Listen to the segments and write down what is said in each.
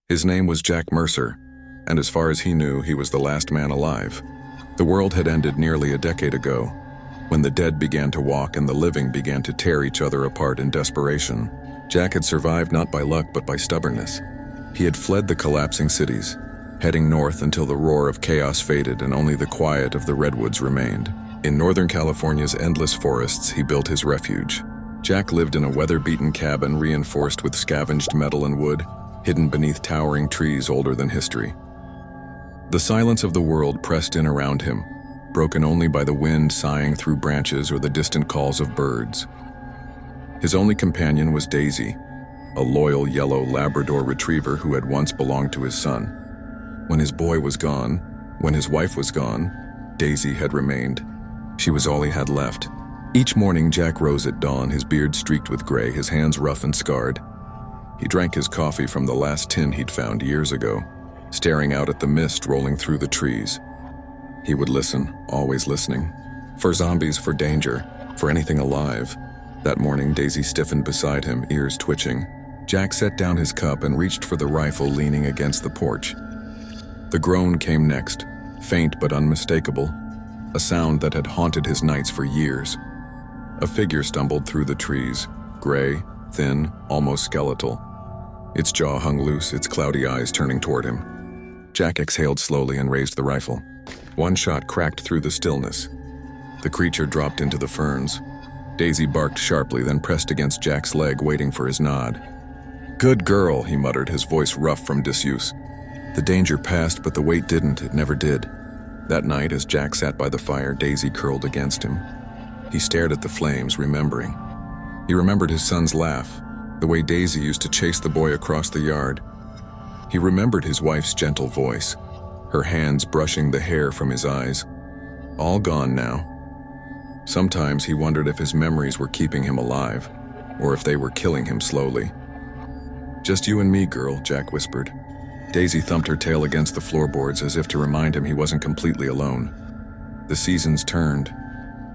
His name was Jack Mercer, and as far as he knew, he was the last man alive. The world had ended nearly a decade ago, when the dead began to walk and the living began to tear each other apart in desperation. Jack had survived not by luck but by stubbornness. He had fled the collapsing cities, heading north until the roar of chaos faded and only the quiet of the redwoods remained. In Northern California's endless forests, he built his refuge. Jack lived in a weather-beaten cabin reinforced with scavenged metal and wood, hidden beneath towering trees older than history. The silence of the world pressed in around him, broken only by the wind sighing through branches or the distant calls of birds. His only companion was Daisy, a loyal yellow Labrador retriever who had once belonged to his son. When his boy was gone, when his wife was gone, Daisy had remained. She was all he had left. Each morning Jack rose at dawn, his beard streaked with gray, his hands rough and scarred. He drank his coffee from the last tin he'd found years ago, staring out at the mist rolling through the trees. He would listen, always listening. For zombies, for danger, for anything alive. That morning, Daisy stiffened beside him, ears twitching. Jack set down his cup and reached for the rifle leaning against the porch. The groan came next, faint but unmistakable, a sound that had haunted his nights for years. A figure stumbled through the trees, gray, thin, almost skeletal. Its jaw hung loose, its cloudy eyes turning toward him. Jack exhaled slowly and raised the rifle. One shot cracked through the stillness. The creature dropped into the ferns. Daisy barked sharply, then pressed against Jack's leg, waiting for his nod. "Good girl," he muttered, his voice rough from disuse. The danger passed, but the weight didn't. It never did. That night, as Jack sat by the fire, Daisy curled against him. He stared at the flames, remembering. He remembered his son's laugh, the way Daisy used to chase the boy across the yard. He remembered his wife's gentle voice, her hands brushing the hair from his eyes. All gone now. Sometimes he wondered if his memories were keeping him alive, or if they were killing him slowly. "Just you and me, girl," Jack whispered. Daisy thumped her tail against the floorboards as if to remind him he wasn't completely alone. The seasons turned.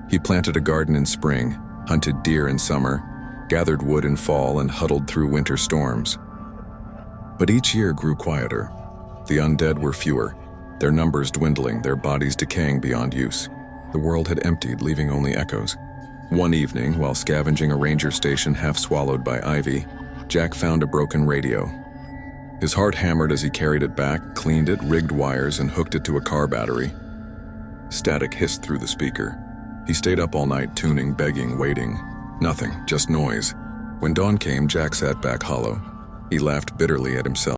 He planted a garden in spring, hunted deer in summer, gathered wood in fall, and huddled through winter storms. But each year grew quieter. The undead were fewer, their numbers dwindling, their bodies decaying beyond use. The world had emptied, leaving only echoes. One evening, while scavenging a ranger station half swallowed by ivy, Jack found a broken radio. His heart hammered as he carried it back, cleaned it, rigged wires, and hooked it to a car battery. Static hissed through the speaker. He stayed up all night, tuning, begging, waiting. Nothing, just noise. When dawn came, Jack sat back hollow. He laughed bitterly at himself.